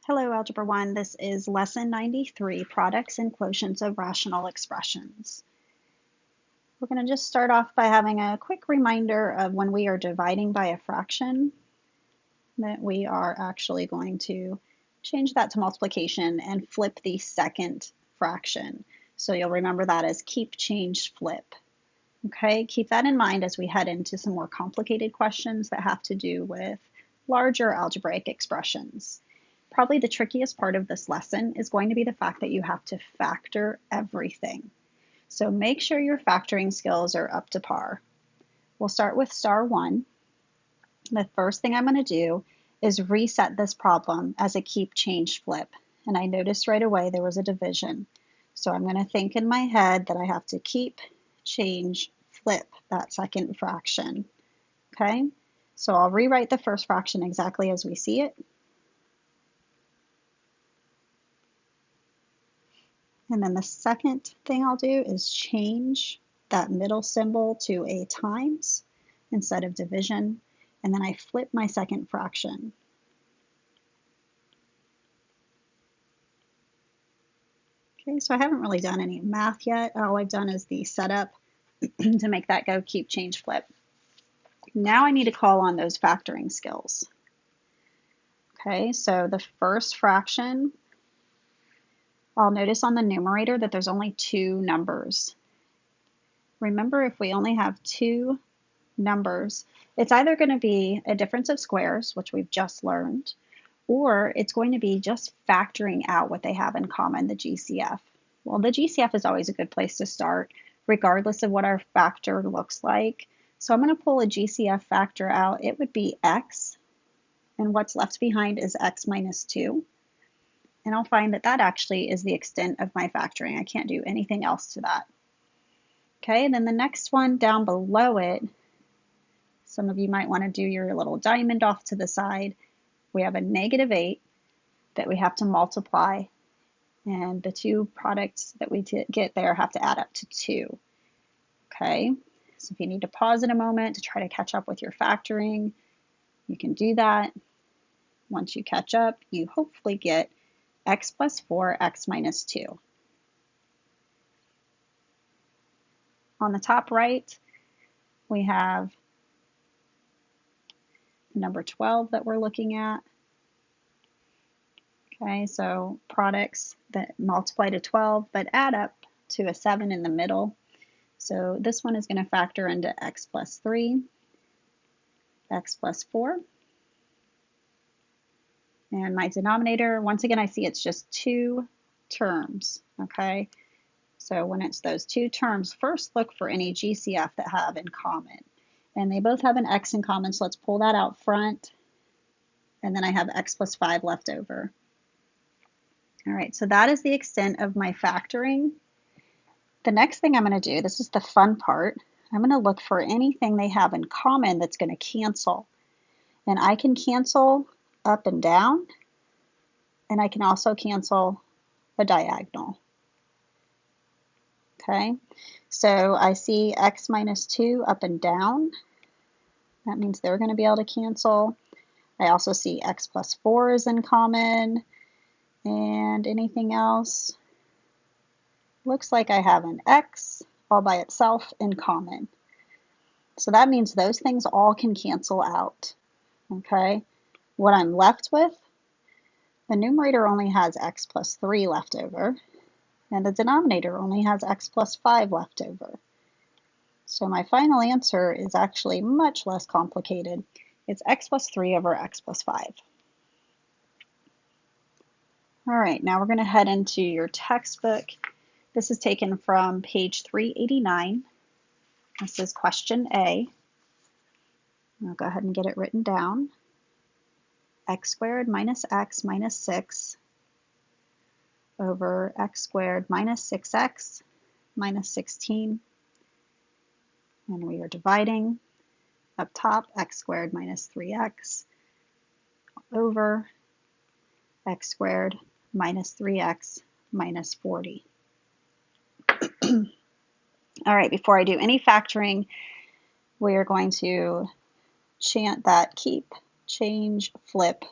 Hello, Algebra 1. This is Lesson 93, Products and Quotients of Rational Expressions. We're going to just start off by having a quick reminder of when we are dividing by a fraction, that we are actually going to change that to multiplication and flip the second fraction. So you'll remember that as keep, change, flip. Okay, keep that in mind as we head into some more complicated questions that have to do with larger algebraic expressions. Probably the trickiest part of this lesson is going to be the fact that you have to factor everything. So make sure your factoring skills are up to par. We'll start with star 1. The first thing I'm going to do is reset this problem as a keep, change, flip. And I noticed right away there was a division. So I'm going to think in my head that I have to keep, change, flip that second fraction. Okay, so I'll rewrite the first fraction exactly as we see it. And then the second thing I'll do is change that middle symbol to a times instead of division. And then I flip my second fraction. Okay, so I haven't really done any math yet. All I've done is the setup to make that go keep, change, flip. Now I need to call on those factoring skills. Okay, so the first fraction, I'll notice on the numerator that there's only two numbers. Remember, if we only have two numbers, it's either going to be a difference of squares, which we've just learned, or it's going to be just factoring out what they have in common, the GCF. Well, the GCF is always a good place to start, regardless of what our factor looks like. So I'm going to pull a GCF factor out. It would be x, and what's left behind is x minus 2. And I'll find that that actually is the extent of my factoring. I can't do anything else to that. Okay, and then the next one down below it, some of you might want to do your little diamond off to the side. We have a negative 8 that we have to multiply, and the two products that we get there have to add up to 2. Okay, so if you need to pause in a moment to try to catch up with your factoring, you can do that. Once you catch up, you hopefully get x plus 4, x minus 2. On the top right, we have number 12 that we're looking at. Okay, so products that multiply to 12 but add up to a 7 in the middle. So this one is going to factor into x plus 3, x plus 4. And my denominator, once again, I see it's just two terms, okay? So when it's those two terms, first look for any GCF that have in common. And they both have an x in common, so let's pull that out front. And then I have x plus 5 left over. All right, so that is the extent of my factoring. The next thing I'm going to do, this is the fun part, I'm going to look for anything they have in common that's going to cancel. And I can cancel up and down, and I can also cancel a diagonal. Okay, so I see x minus 2 up and down. That means they're going to be able to cancel. I also see x plus 4 is in common, and anything else? Looks like I have an x all by itself in common. So that means those things all can cancel out. Okay, what I'm left with, the numerator only has x plus 3 left over, and the denominator only has x plus 5 left over. So my final answer is actually much less complicated. It's x plus 3 over x plus 5. All right, now we're going to head into your textbook. This is taken from page 389. This is question A. I'll go ahead and get it written down. X squared minus x minus 6 over x squared minus 6x minus 16. And we are dividing up top x squared minus 3x over x squared minus 3x minus 40. All right, before I do any factoring, we are going to chant that keep, change, flip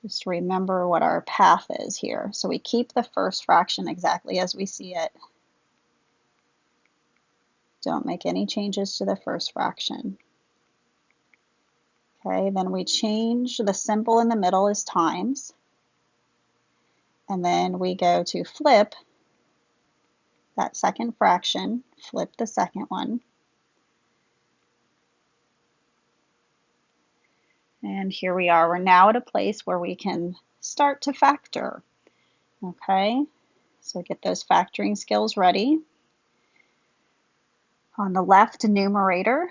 to Just remember what our path is here. So we keep the first fraction exactly as we see it. Don't make any changes to the first fraction. Okay, then we change the symbol in the middle is times. And then we go to flip that second fraction, flip the second one. And here we are. We're now at a place where we can start to factor. Okay, so get those factoring skills ready. On the left numerator,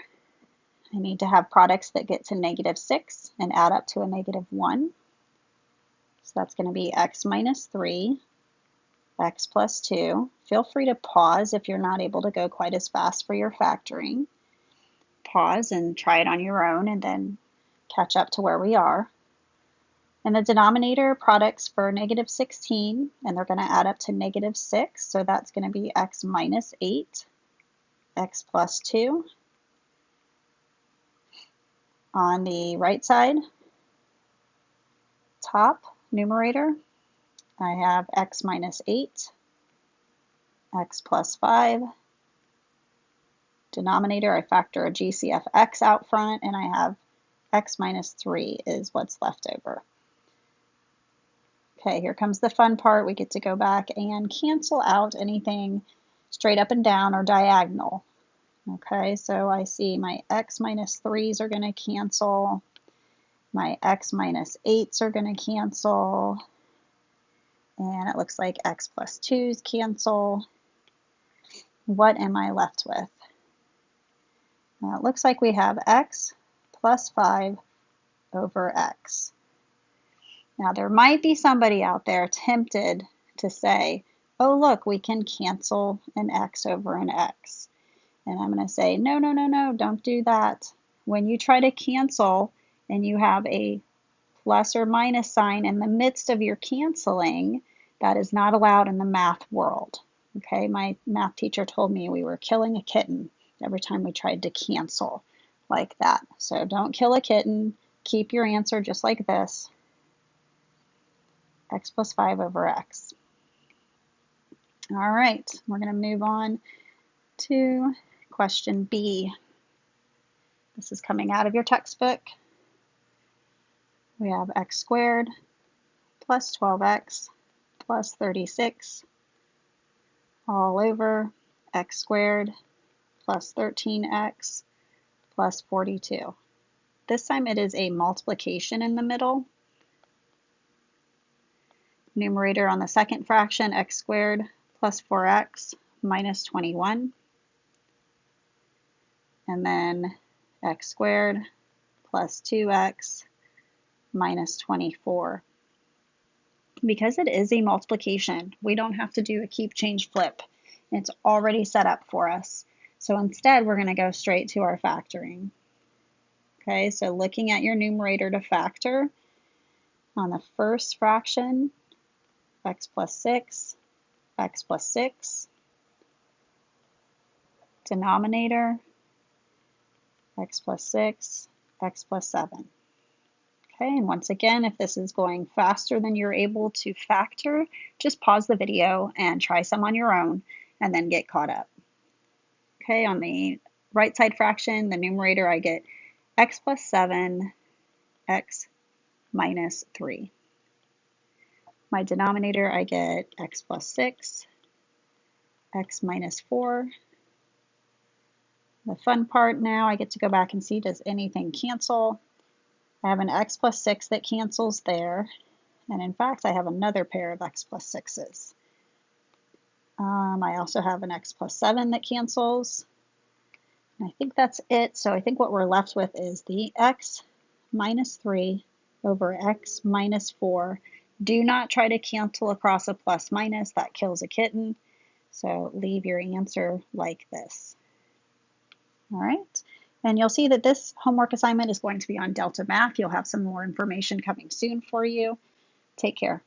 I need to have products that get to -6 and add up to a -1. So that's going to be x minus 3, x plus 2. Feel free to pause if you're not able to go quite as fast for your factoring. Pause and try it on your own and then catch up to where we are. In the denominator, products for -16, and they're going to add up to -6, so that's going to be x minus 8, x plus 2. On the right side, top numerator, I have x minus 8, x plus 5. Denominator, I factor a GCF x out front, and I have x minus 3 is what's left over. Okay, here comes the fun part. We get to go back and cancel out anything straight up and down or diagonal. Okay, so I see my x minus 3s are going to cancel. My x minus 8s are going to cancel. And it looks like x plus 2s cancel. What am I left with? Well, it looks like we have x plus 5 over x. Now, there might be somebody out there tempted to say, oh, look, we can cancel an x over an x. And I'm going to say, no, no, no, no, don't do that. When you try to cancel and you have a plus or minus sign in the midst of your canceling, that is not allowed in the math world. Okay, my math teacher told me we were killing a kitten every time we tried to cancel like that. So don't kill a kitten. Keep your answer just like this. X plus 5 over x. All right, we're going to move on to question B. This is coming out of your textbook. We have x squared plus 12x plus 36 all over x squared plus 13x plus 42. This time it is a multiplication in the middle. Numerator on the second fraction, x squared plus 4x minus 21. And then x squared plus 2x minus 24. Because it is a multiplication, we don't have to do a keep, change, flip. It's already set up for us. So instead, we're going to go straight to our factoring. Okay, so looking at your numerator to factor, on the first fraction, x plus 6, x plus 6. Denominator, x plus 6, x plus 7. Okay, and once again, if this is going faster than you're able to factor, just pause the video and try some on your own and then get caught up. Okay, on the right side fraction, the numerator, I get x plus 7, x minus 3. My denominator, I get x plus 6, x minus 4. The fun part now, I get to go back and see, does anything cancel? I have an x plus 6 that cancels there. And in fact, I have another pair of x plus 6s. I also have an x plus 7 that cancels. And I think that's it. So I think what we're left with is the x minus 3 over x minus 4. Do not try to cancel across a plus minus. That kills a kitten. So leave your answer like this. All right. And you'll see that this homework assignment is going to be on Delta Math. You'll have some more information coming soon for you. Take care.